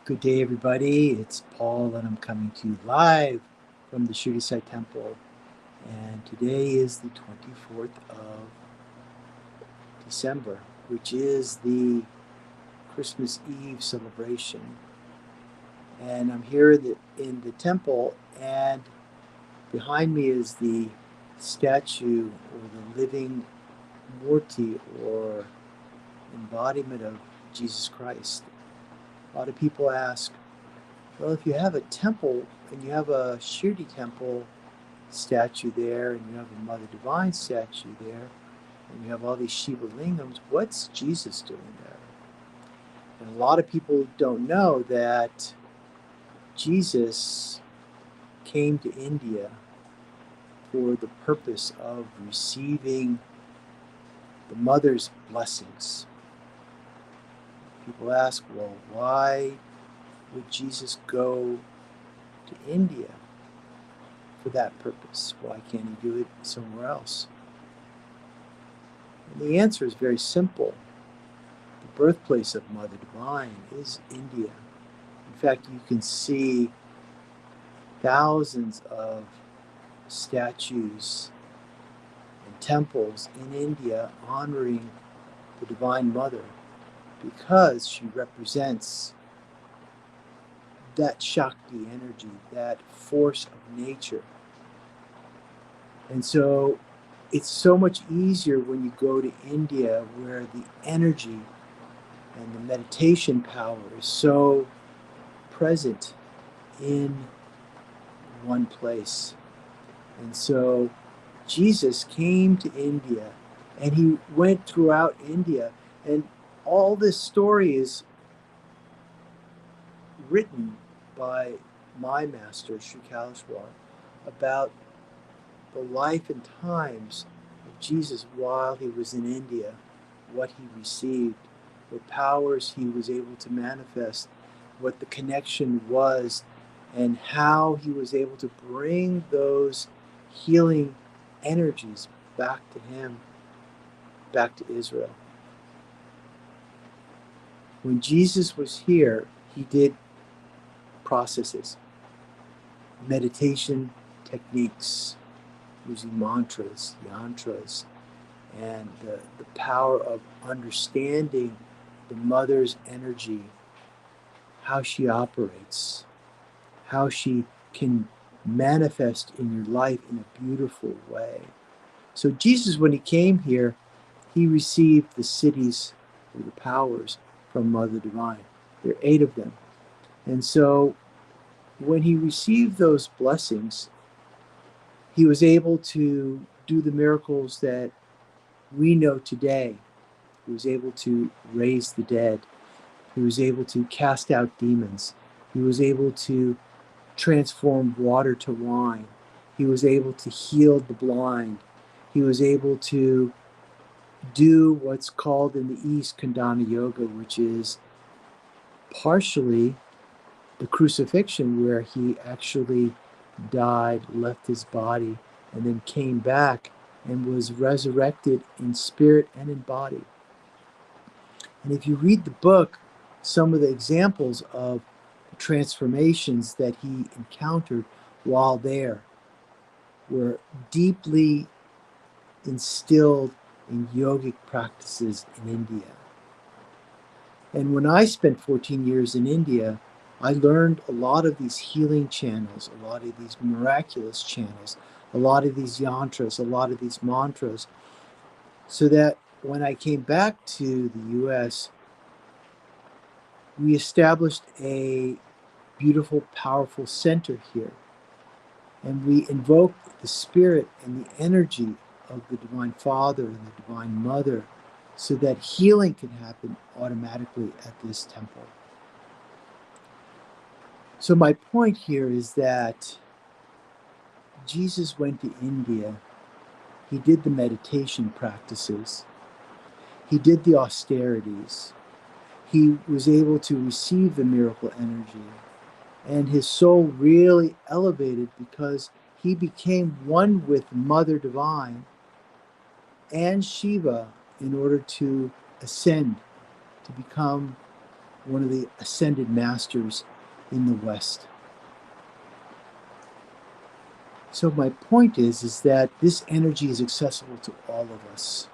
Good day, everybody. It's Paul, and I'm coming to you live from the Shirdi Sai Temple. And today is the 24th of December, which is the Christmas Eve celebration. And I'm here in the temple, and behind me is the statue or the living Murti or embodiment of Jesus Christ. A lot of people ask, well, if you have a temple and you have a Shirdi temple statue there and you have a Mother Divine statue there and you have all these Shiva lingams, what's Jesus doing there? And a lot of people don't know that Jesus came to India for the purpose of receiving the Mother's blessings. People ask, well, why would Jesus go to India for that purpose? Why can't he do it somewhere else? And the answer is very simple. The birthplace of Mother Divine is India. In fact, you can see thousands of statues and temples in India honoring the Divine Mother because she represents that Shakti energy, that force of nature. And so it's so much easier when you go to India, where the energy and the meditation power is so present in one place. And so Jesus came to India and he went throughout India, and all this story is written by my master, Sri Kaleshwar, about the life and times of Jesus while he was in India, what he received, what powers he was able to manifest, what the connection was, and how he was able to bring those healing energies back to him, back to Israel. When Jesus was here, he did processes, meditation techniques, using mantras, yantras, and the power of understanding the mother's energy, how she operates, how she can manifest in your life in a beautiful way. So Jesus, when he came here, he received the cities or the powers from Mother Divine. There are 8 of them. And so when he received those blessings, he was able to do the miracles that we know today. He was able to raise the dead. He was able to cast out demons. He was able to transform water to wine. He was able to heal the blind. He was able to do what's called in the East Kundana Yoga, which is partially the crucifixion, where he actually died, left his body, and then came back and was resurrected in spirit and in body. And if you read the book, some of the examples of the transformations that he encountered while there were deeply instilled in yogic practices in India. And when I spent 14 years in India, I learned a lot of these healing channels, a lot of these miraculous channels, a lot of these yantras, a lot of these mantras, so that when I came back to the US, we established a beautiful, powerful center here. And we invoked the spirit and the energy of the Divine Father and the Divine Mother so that healing can happen automatically at this temple. So my point here is that Jesus went to India. He did the meditation practices. He did the austerities. He was able to receive the miracle energy. And his soul really elevated because he became one with Mother Divine and Shiva in order to ascend, to become one of the ascended masters in the West. So my point is that this energy is accessible to all of us.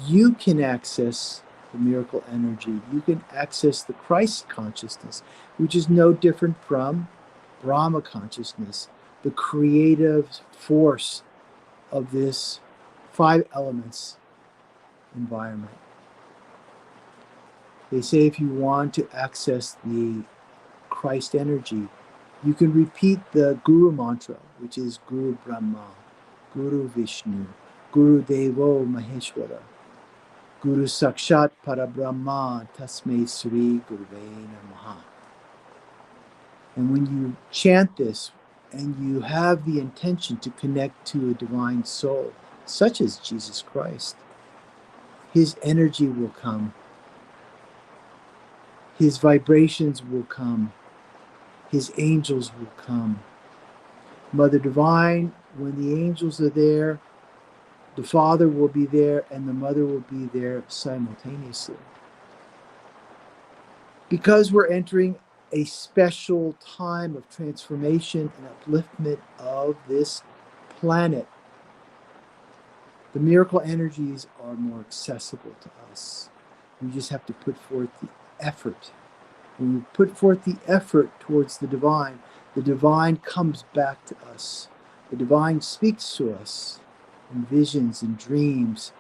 You can access the miracle energy. You can access the Christ consciousness, which is no different from Brahma consciousness, the creative force of this 5 elements environment. They say if you want to access the Christ energy, you can repeat the Guru mantra, which is Guru Brahma, Guru Vishnu, Guru Devo Maheshwara, Guru Sakshat Parabrahma, Tasmai Sri Guruve Namaha. And when you chant this and you have the intention to connect to a divine soul, such as Jesus Christ, his energy will come. His vibrations will come. His angels will come. Mother Divine, when the angels are there, the Father will be there and the Mother will be there simultaneously. Because we're entering a special time of transformation and upliftment of this planet, the miracle energies are more accessible to us. We just have to put forth the effort. When we put forth the effort towards the divine comes back to us. The divine speaks to us in visions and dreams,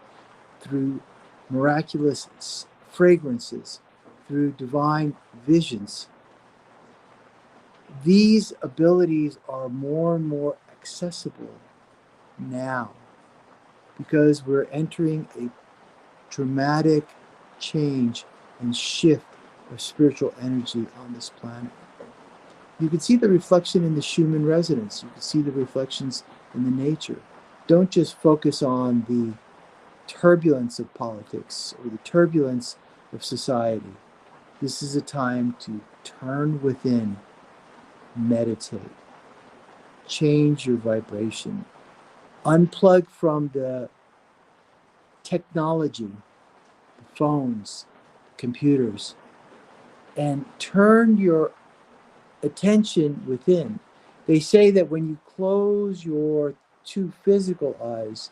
through miraculous fragrances, through divine visions. These abilities are more and more accessible now because we're entering a dramatic change and shift of spiritual energy on this planet. You can see the reflection in the Schumann resonance. You can see the reflections in the nature. Don't just focus on the turbulence of politics or the turbulence of society. This is a time to turn within, meditate, change your vibration, unplug from the technology, the phones, computers, and turn your attention within. They say that when you close your 2 physical eyes,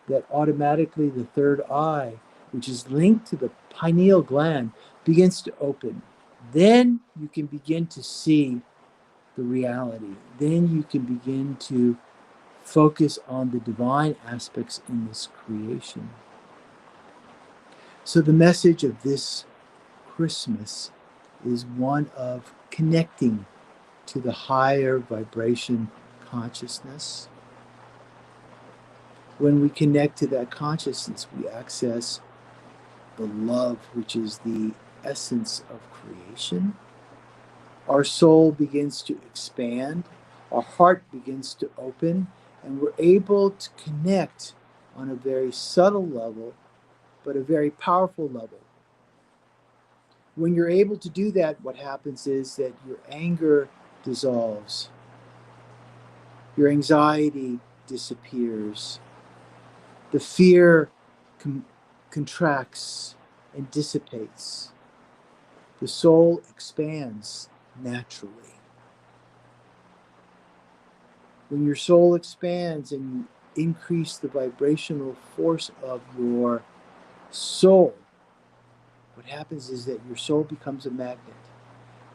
that automatically the 3rd eye, which is linked to the pineal gland, begins to open. Then you can begin to see the reality. Then you can begin to focus on the divine aspects in this creation. So the message of this Christmas is one of connecting to the higher vibration consciousness. When we connect to that consciousness, we access the love, which is the essence of creation. Our soul begins to expand, our heart begins to open, and we're able to connect on a very subtle level, but a very powerful level. When you're able to do that, what happens is that your anger dissolves, your anxiety disappears, the fear contracts and dissipates. The soul expands naturally. When your soul expands and you increase the vibrational force of your soul, what happens is that your soul becomes a magnet.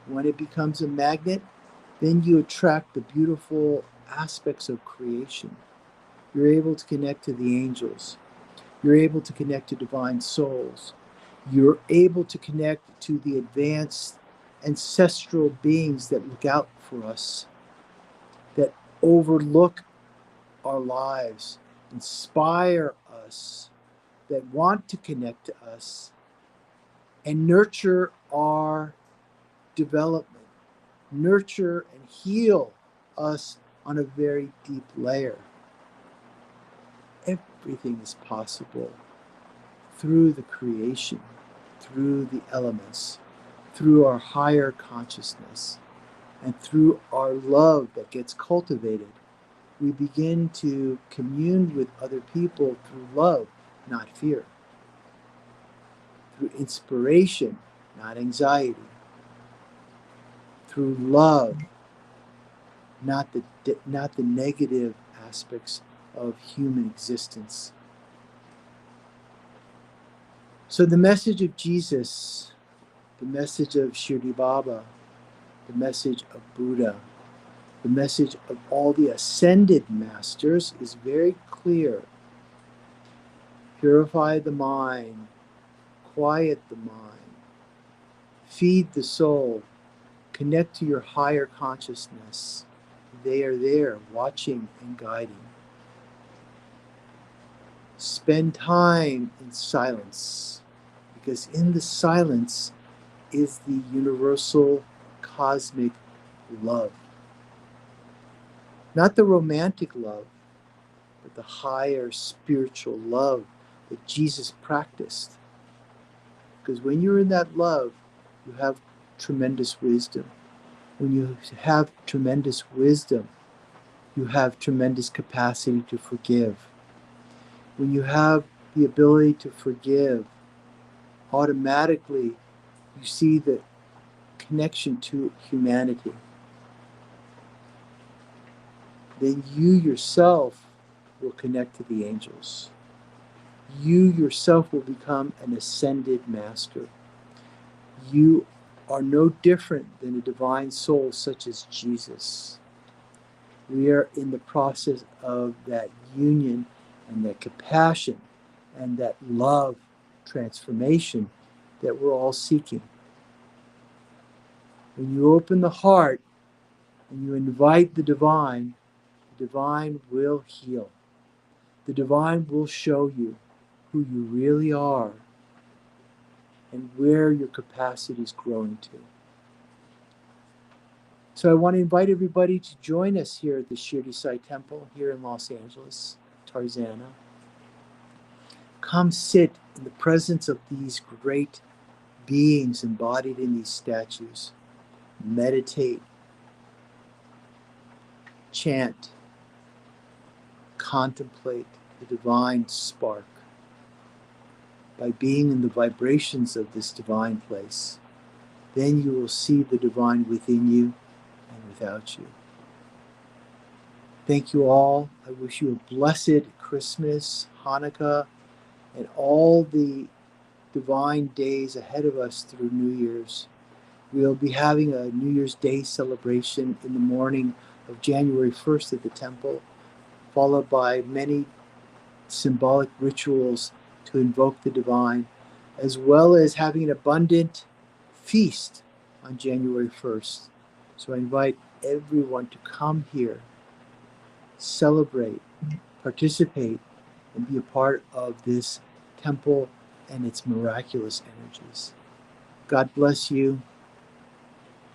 When it becomes a magnet, then you attract the beautiful aspects of creation. You're able to connect to the angels. You're able to connect to divine souls. You're able to connect to the advanced ancestral beings that look out for us, that overlook our lives, inspire us, that want to connect to us, and nurture our development, nurture and heal us on a very deep layer. Everything is possible through the creation, through the elements, through our higher consciousness, and through our love that gets cultivated. We begin to commune with other people through love, not fear. Through inspiration, not anxiety. Through love, not the negative aspects of human existence. So the message of Jesus, the message of Shirdi Baba, the message of Buddha, the message of all the ascended masters is very clear. Purify the mind, quiet the mind, feed the soul, connect to your higher consciousness. They are there, watching and guiding. Spend time in silence, because in the silence is the universal cosmic love. Not the romantic love, but the higher spiritual love that Jesus practiced. Because when you're in that love, you have tremendous wisdom. When you have tremendous wisdom, you have tremendous capacity to forgive. When you have the ability to forgive, automatically you see the connection to humanity. Then you yourself will connect to the angels. You yourself will become an ascended master. You are no different than a divine soul such as Jesus. We are in the process of that union and that compassion and that love transformation that we're all seeking. When you open the heart and you invite the divine will heal. The divine will show you who you really are and where your capacity is growing to. So I want to invite everybody to join us here at the Shirdi Sai Temple here in Los Angeles, Tarzana. Come sit in the presence of these great beings embodied in these statues. Meditate, chant, contemplate the divine spark. By being in the vibrations of this divine place, then you will see the divine within you and without you. Thank you all. I wish you a blessed Christmas, Hanukkah, and all the divine days ahead of us through New Year's. We'll be having a New Year's Day celebration in the morning of January 1st at the temple, followed by many symbolic rituals to invoke the divine, as well as having an abundant feast on January 1st. So I invite everyone to come here, celebrate, participate, and be a part of this temple and its miraculous energies. God bless you.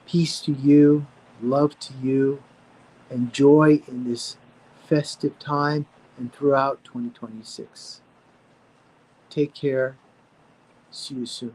Peace to you, love to you, and joy in this festive time and throughout 2026. Take care. See you soon.